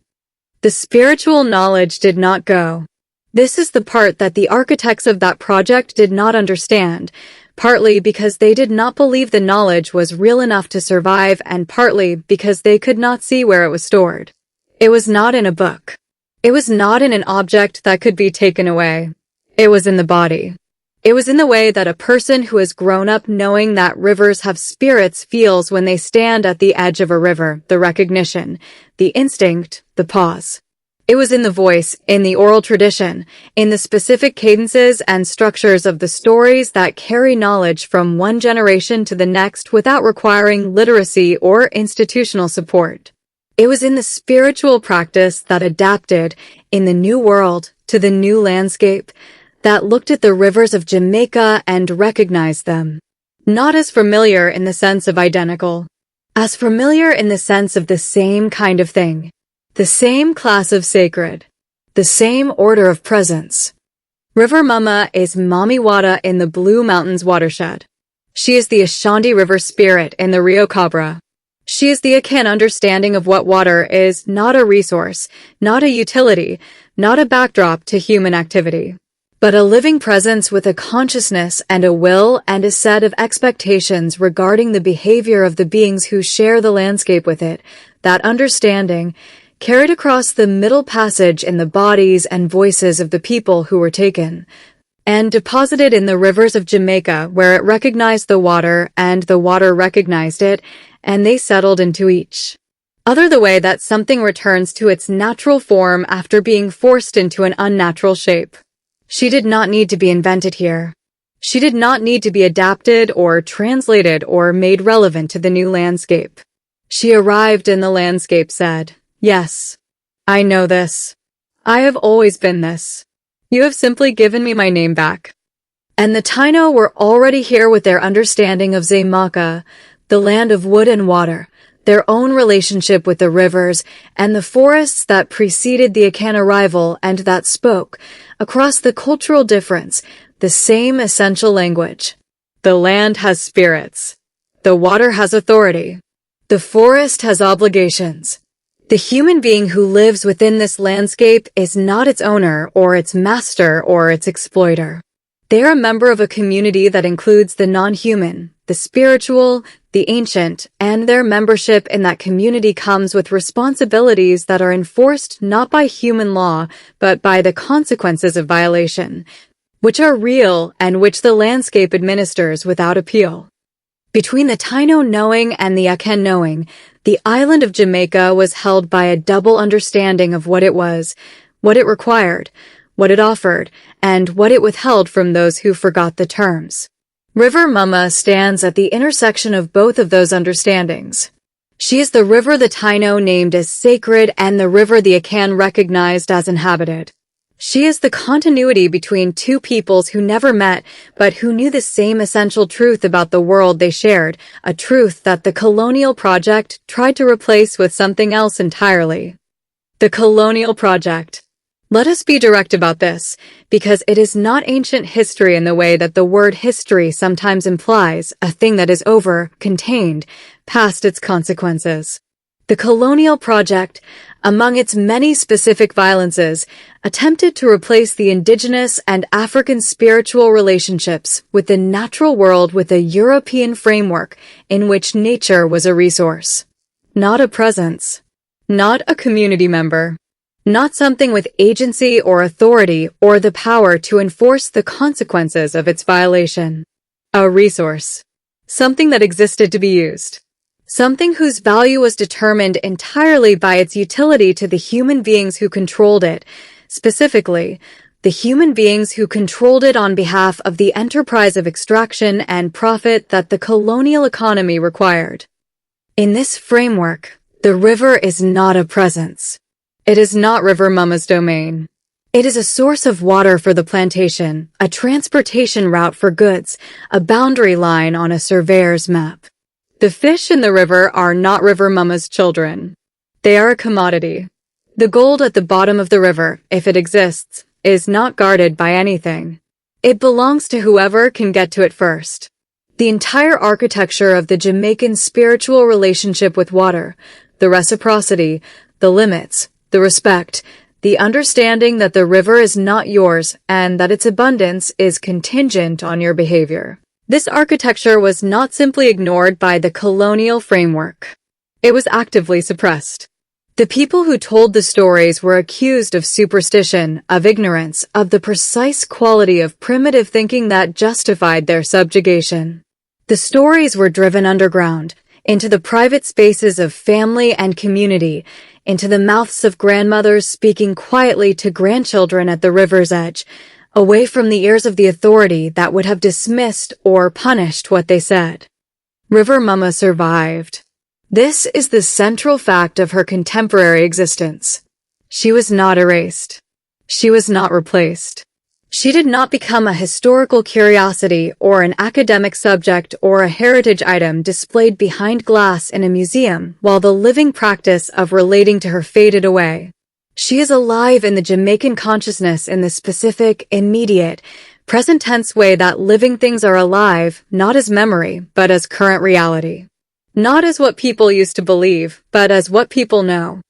The spiritual knowledge did not go. This is the part that the architects of that project did not understand, partly because they did not believe the knowledge was real enough to survive and partly because they could not see where it was stored. It was not in a book. It was not in an object that could be taken away. It was in the body. It was in the way that a person who has grown up knowing that rivers have spirits feels when they stand at the edge of a river, the recognition, the instinct, the pause. It was in the voice, in the oral tradition, in the specific cadences and structures of the stories that carry knowledge from one generation to the next without requiring literacy or institutional support. It was in the spiritual practice that adapted, in the new world, to the new landscape, that looked at the rivers of Jamaica and recognized them. Not as familiar in the sense of identical, as familiar in the sense of the same kind of thing. The same class of sacred. The same order of presence. River Mumma is Mami Wata in the Blue Mountains watershed. She is the Ashanti River spirit in the Rio Cabra. She is the Akan understanding of what water is, not a resource, not a utility, not a backdrop to human activity, but a living presence with a consciousness and a will and a set of expectations regarding the behavior of the beings who share the landscape with it. That understanding carried across the middle passage in the bodies and voices of the people who were taken, and deposited in the rivers of Jamaica, where it recognized the water and the water recognized it, and they settled into each other the way that something returns to its natural form after being forced into an unnatural shape. She did not need to be invented here. She did not need to be adapted or translated or made relevant to the new landscape. She arrived and the landscape said, "Yes, I know this. I have always been this. You have simply given me my name back." And the Taino were already here with their understanding of Jamaica, the land of wood and water, their own relationship with the rivers and the forests that preceded the Akan arrival and that spoke, across the cultural difference, the same essential language. The land has spirits. The water has authority. The forest has obligations. The human being who lives within this landscape is not its owner or its master or its exploiter. They are a member of a community that includes the non-human, the spiritual, the ancient, and their membership in that community comes with responsibilities that are enforced not by human law, but by the consequences of violation, which are real and which the landscape administers without appeal. Between the Taino knowing and the Akan knowing, the island of Jamaica was held by a double understanding of what it was, what it required, what it offered, and what it withheld from those who forgot the terms. River Mumma stands at the intersection of both of those understandings. She is the river the Taino named as sacred and the river the Akan recognized as inhabited. She is the continuity between two peoples who never met, but who knew the same essential truth about the world they shared, a truth that the colonial project tried to replace with something else entirely. The colonial project. Let us be direct about this, because it is not ancient history in the way that the word history sometimes implies, a thing that is over, contained, past its consequences. The colonial project, among its many specific violences, attempted to replace the indigenous and African spiritual relationships with the natural world with a European framework in which nature was a resource, not a presence, not a community member, not something with agency or authority or the power to enforce the consequences of its violation. A resource, something that existed to be used. Something whose value was determined entirely by its utility to the human beings who controlled it, specifically, the human beings who controlled it on behalf of the enterprise of extraction and profit that the colonial economy required. In this framework, the river is not a presence. It is not River Mumma's domain. It is a source of water for the plantation, a transportation route for goods, a boundary line on a surveyor's map. The fish in the river are not River Mumma's children. They are a commodity. The gold at the bottom of the river, if it exists, is not guarded by anything. It belongs to whoever can get to it first. The entire architecture of the Jamaican spiritual relationship with water, the reciprocity, the limits, the respect, the understanding that the river is not yours and that its abundance is contingent on your behavior. This architecture was not simply ignored by the colonial framework. It was actively suppressed. The people who told the stories were accused of superstition, of ignorance, of the precise quality of primitive thinking that justified their subjugation. The stories were driven underground, into the private spaces of family and community, into the mouths of grandmothers speaking quietly to grandchildren at the river's edge, away from the ears of the authority that would have dismissed or punished what they said. River Mumma survived. This is the central fact of her contemporary existence. She was not erased. She was not replaced. She did not become a historical curiosity or an academic subject or a heritage item displayed behind glass in a museum while the living practice of relating to her faded away. She is alive in the Jamaican consciousness in the specific, immediate, present tense way that living things are alive, not as memory, but as current reality. Not as what people used to believe, but as what people know.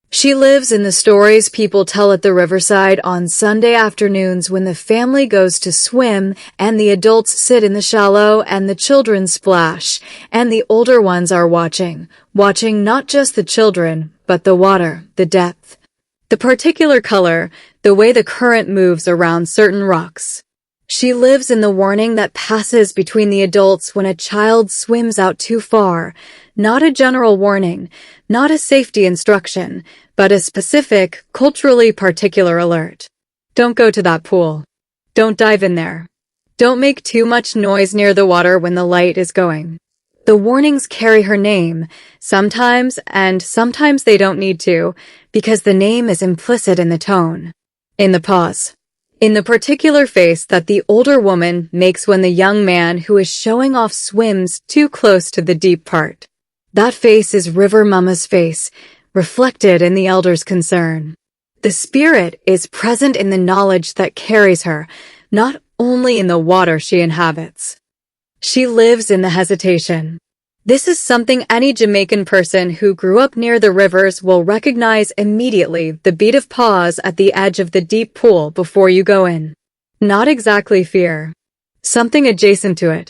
She lives in the stories people tell at the riverside on Sunday afternoons when the family goes to swim and the adults sit in the shallow and the children splash, and the older ones are watching not just the children, but the water, the depth, the particular color, the way the current moves around certain rocks. She lives in the warning that passes between the adults when a child swims out too far, not a general warning, not a safety instruction, but a specific, culturally particular alert. Don't go to that pool. Don't dive in there. Don't make too much noise near the water when the light is going. The warnings carry her name, sometimes, and sometimes they don't need to, because the name is implicit in the tone, in the pause, in the particular face that the older woman makes when the young man who is showing off swims too close to the deep part. That face is River Mumma's face, reflected in the elder's concern. The spirit is present in the knowledge that carries her, not only in the water she inhabits. She lives in the hesitation. This is something any Jamaican person who grew up near the rivers will recognize immediately, the beat of pause at the edge of the deep pool before you go in. Not exactly fear. Something adjacent to it.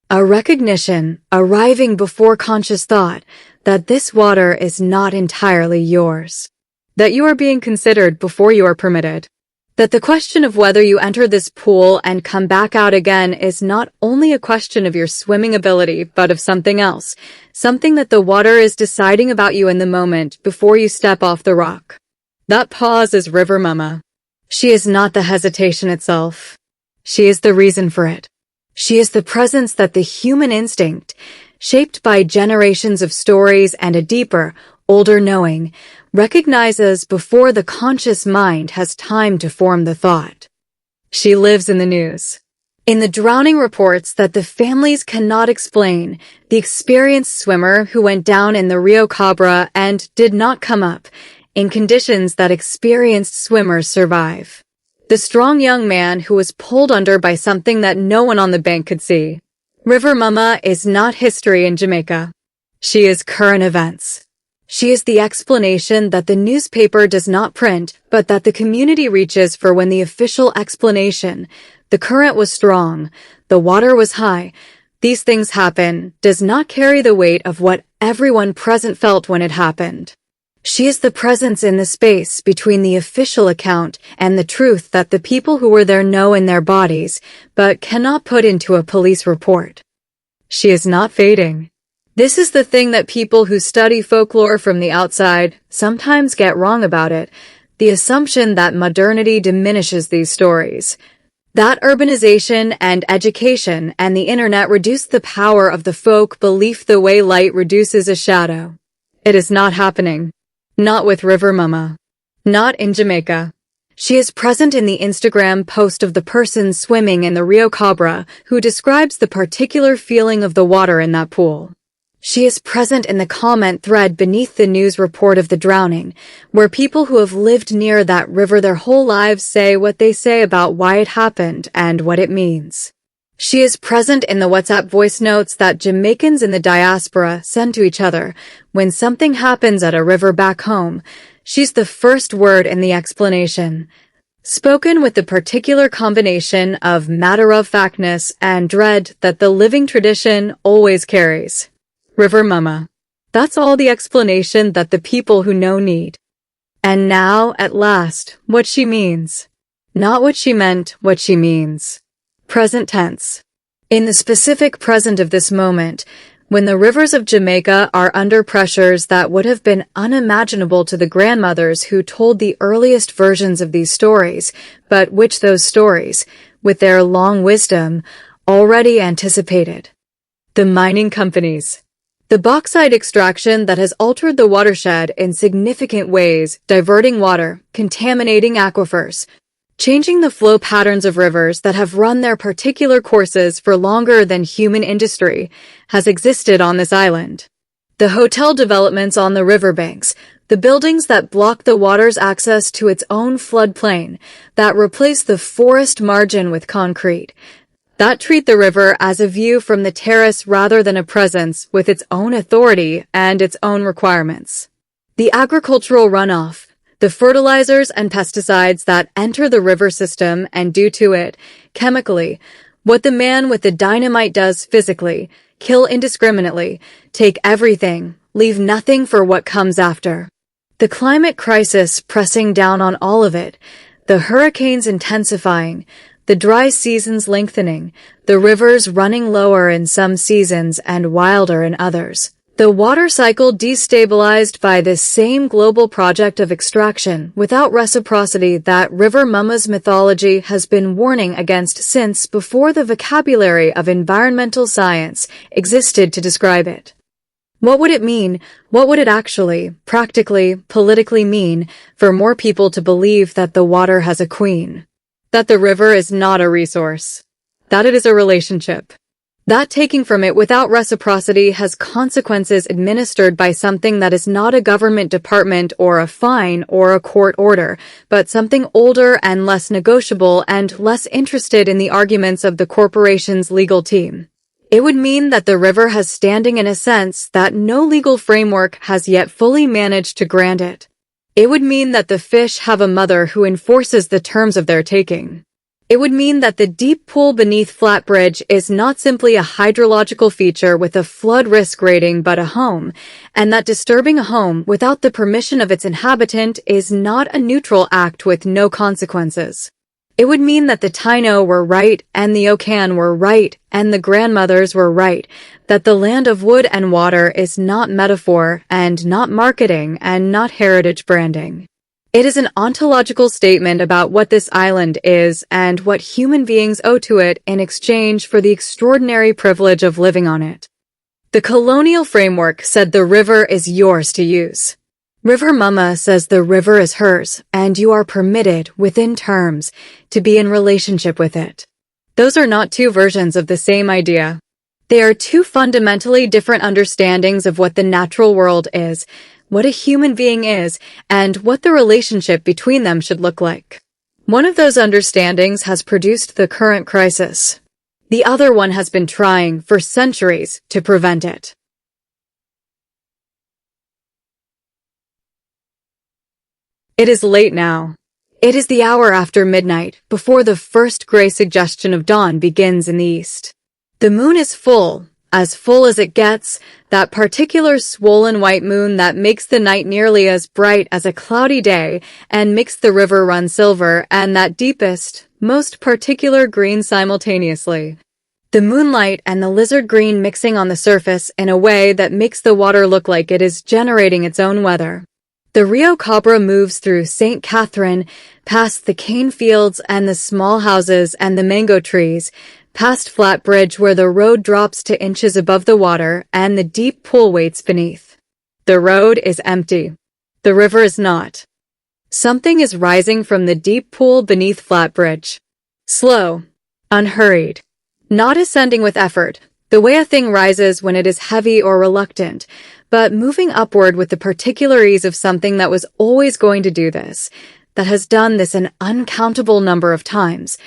A recognition, arriving before conscious thought, that this water is not entirely yours. That you are being considered before you are permitted. That the question of whether you enter this pool and come back out again is not only a question of your swimming ability, but of something else, something that the water is deciding about you in the moment before you step off the rock. That pause is River Mumma. She is not the hesitation itself. She is the reason for it. She is the presence that the human instinct, shaped by generations of stories and a deeper, older knowing, recognizes before the conscious mind has time to form the thought. She lives in the news. In the drowning reports that the families cannot explain, the experienced swimmer who went down in the Rio Cabra and did not come up, in conditions that experienced swimmers survive. The strong young man who was pulled under by something that no one on the bank could see. River Mumma is not history in Jamaica. She is current events. She is the explanation that the newspaper does not print, but that the community reaches for when the official explanation, the current was strong, the water was high, these things happen, does not carry the weight of what everyone present felt when it happened. She is the presence in the space between the official account and the truth that the people who were there know in their bodies, but cannot put into a police report. She is not fading. This is the thing that people who study folklore from the outside sometimes get wrong about it, the assumption that modernity diminishes these stories. That urbanization and education and the internet reduce the power of the folk belief the way light reduces a shadow. It is not happening. Not with River Mumma. Not in Jamaica. She is present in the Instagram post of the person swimming in the Rio Cabra who describes the particular feeling of the water in that pool. She is present in the comment thread beneath the news report of the drowning, where people who have lived near that river their whole lives say what they say about why it happened and what it means. She is present in the WhatsApp voice notes that Jamaicans in the Diaspora send to each other when something happens at a river back home. She's the first word in the explanation, spoken with the particular combination of matter-of-factness and dread that the living tradition always carries. River Mumma. That's all the explanation that the people who know need. And now, at last, what she means. Not what she meant, what she means. Present tense. In the specific present of this moment, when the rivers of Jamaica are under pressures that would have been unimaginable to the grandmothers who told the earliest versions of these stories, but which those stories, with their long wisdom, already anticipated. The mining companies. The bauxite extraction that has altered the watershed in significant ways, diverting water, contaminating aquifers, changing the flow patterns of rivers that have run their particular courses for longer than human industry, has existed on this island. The hotel developments on the riverbanks, the buildings that block the water's access to its own floodplain, that replace the forest margin with concrete, that treat the river as a view from the terrace rather than a presence with its own authority and its own requirements. The agricultural runoff, the fertilizers and pesticides that enter the river system and do to it, chemically, what the man with the dynamite does physically, kill indiscriminately, take everything, leave nothing for what comes after. The climate crisis pressing down on all of it, the hurricanes intensifying, the dry seasons lengthening, the rivers running lower in some seasons and wilder in others. The water cycle destabilized by this same global project of extraction without reciprocity that River Mumma's mythology has been warning against since before the vocabulary of environmental science existed to describe it. What would it mean? What would it actually, practically, politically mean for more people to believe that the water has a queen? That the river is not a resource. That it is a relationship. That taking from it without reciprocity has consequences administered by something that is not a government department or a fine or a court order, but something older and less negotiable and less interested in the arguments of the corporation's legal team. It would mean that the river has standing in a sense that no legal framework has yet fully managed to grant it. It would mean that the fish have a mother who enforces the terms of their taking. It would mean that the deep pool beneath Flatbridge is not simply a hydrological feature with a flood risk rating but a home, and that disturbing a home without the permission of its inhabitant is not a neutral act with no consequences. It would mean that the Taino were right, and the Okan were right, and the grandmothers were right, that the land of wood and water is not metaphor, and not marketing, and not heritage branding. It is an ontological statement about what this island is and what human beings owe to it in exchange for the extraordinary privilege of living on it. The colonial framework said the river is yours to use. River Mumma says the river is hers, and you are permitted, within terms, to be in relationship with it. Those are not two versions of the same idea. They are two fundamentally different understandings of what the natural world is, what a human being is, and what the relationship between them should look like. One of those understandings has produced the current crisis. The other one has been trying, for centuries, to prevent it. It is late now. It is the hour after midnight, before the first gray suggestion of dawn begins in the east. The moon is full as it gets, that particular swollen white moon that makes the night nearly as bright as a cloudy day and makes the river run silver, and that deepest, most particular green simultaneously. The moonlight and the lizard green mixing on the surface in a way that makes the water look like it is generating its own weather. The Rio Cabra moves through St. Catherine, past the cane fields and the small houses and the mango trees, past Flatbridge where the road drops to inches above the water and the deep pool waits beneath. The road is empty. The river is not. Something is rising from the deep pool beneath Flatbridge. Slow, unhurried, not ascending with effort, the way a thing rises when it is heavy or reluctant, but moving upward with the particular ease of something that was always going to do this, that has done this an uncountable number of times,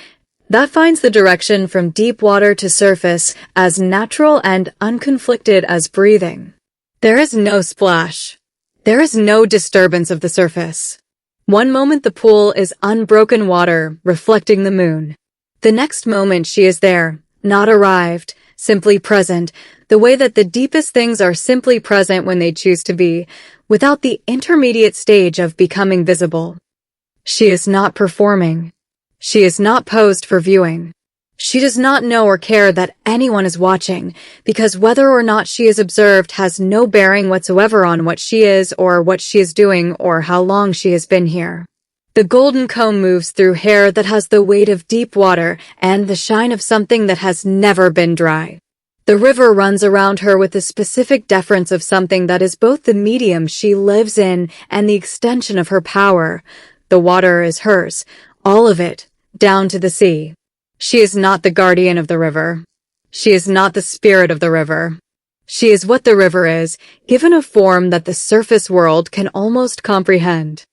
that finds the direction from deep water to surface as natural and unconflicted as breathing. There is no splash. There is no disturbance of the surface. One moment the pool is unbroken water, reflecting the moon. The next moment she is there, not arrived, simply present, the way that the deepest things are simply present when they choose to be, without the intermediate stage of becoming visible. She is not performing. She is not posed for viewing. She does not know or care that anyone is watching, because whether or not she is observed has no bearing whatsoever on what she is or what she is doing or how long she has been here. The golden comb moves through hair that has the weight of deep water and the shine of something that has never been dry. The river runs around her with the specific deference of something that is both the medium she lives in and the extension of her power. The water is hers, all of it, down to the sea. She is not the guardian of the river. She is not the spirit of the river. She is what the river is, given a form that the surface world can almost comprehend.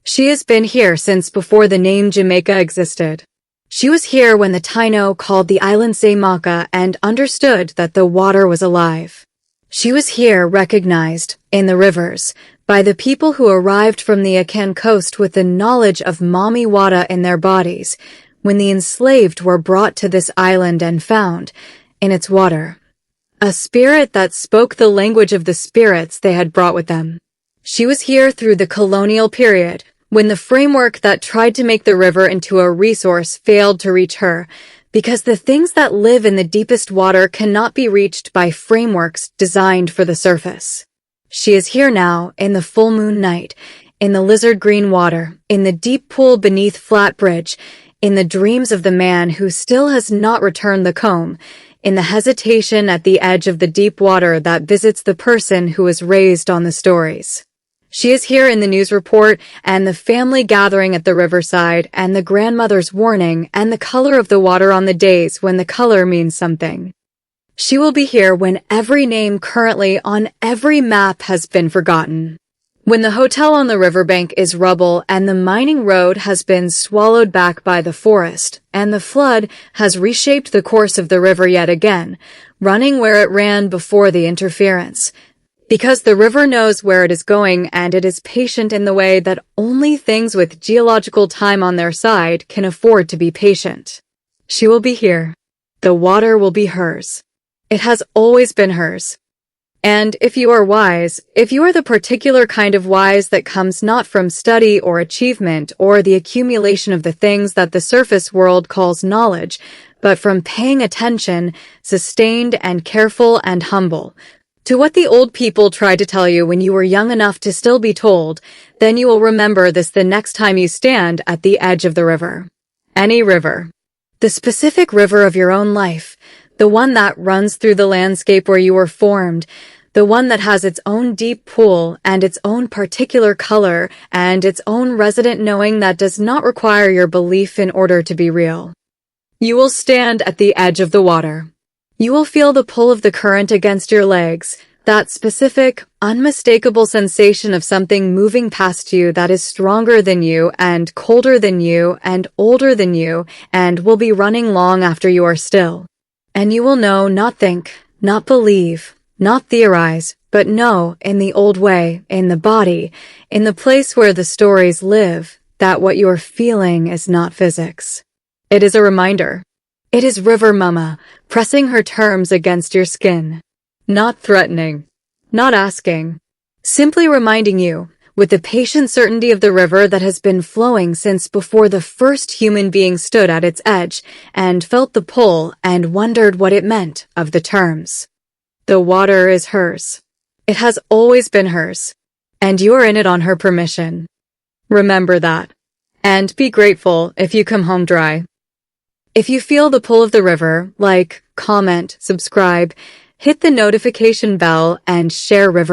She has been here since before the name Jamaica existed. She was here when the Taino called the island Seimaka and understood that the water was alive. She was here recognized, in the rivers, by the people who arrived from the Akan coast with the knowledge of Mami Wata in their bodies, when the enslaved were brought to this island and found, in its water, a spirit that spoke the language of the spirits they had brought with them. She was here through the colonial period, when the framework that tried to make the river into a resource failed to reach her, because the things that live in the deepest water cannot be reached by frameworks designed for the surface. She is here now, in the full moon night, in the lizard green water, in the deep pool beneath Flat Bridge, in the dreams of the man who still has not returned the comb, in the hesitation at the edge of the deep water that visits the person who is raised on the stories. She is here in the news report and the family gathering at the riverside and the grandmother's warning and the color of the water on the days when the color means something. She will be here when every name currently on every map has been forgotten. When the hotel on the riverbank is rubble and the mining road has been swallowed back by the forest and the flood has reshaped the course of the river yet again, running where it ran before the interference. Because the river knows where it is going and it is patient in the way that only things with geological time on their side can afford to be patient. She will be here. The water will be hers. It has always been hers. And if you are wise, if you are the particular kind of wise that comes not from study or achievement or the accumulation of the things that the surface world calls knowledge, but from paying attention, sustained and careful and humble, to what the old people tried to tell you when you were young enough to still be told, then you will remember this the next time you stand at the edge of the river. Any river. The specific river of your own life, the one that runs through the landscape where you were formed, the one that has its own deep pool and its own particular color and its own resident knowing that does not require your belief in order to be real. You will stand at the edge of the water. You will feel the pull of the current against your legs, that specific, unmistakable sensation of something moving past you that is stronger than you and colder than you and older than you and will be running long after you are still. And you will know, not think, not believe, not theorize, but know in the old way, in the body, in the place where the stories live, that what you are feeling is not physics. It is a reminder. It is River Mumma, pressing her terms against your skin. Not threatening. Not asking. Simply reminding you, with the patient certainty of the river that has been flowing since before the first human being stood at its edge and felt the pull and wondered what it meant of the terms. The water is hers. It has always been hers. And you are in it on her permission. Remember that. And be grateful if you come home dry. If you feel the pull of the river, like, comment, subscribe, hit the notification bell, and share River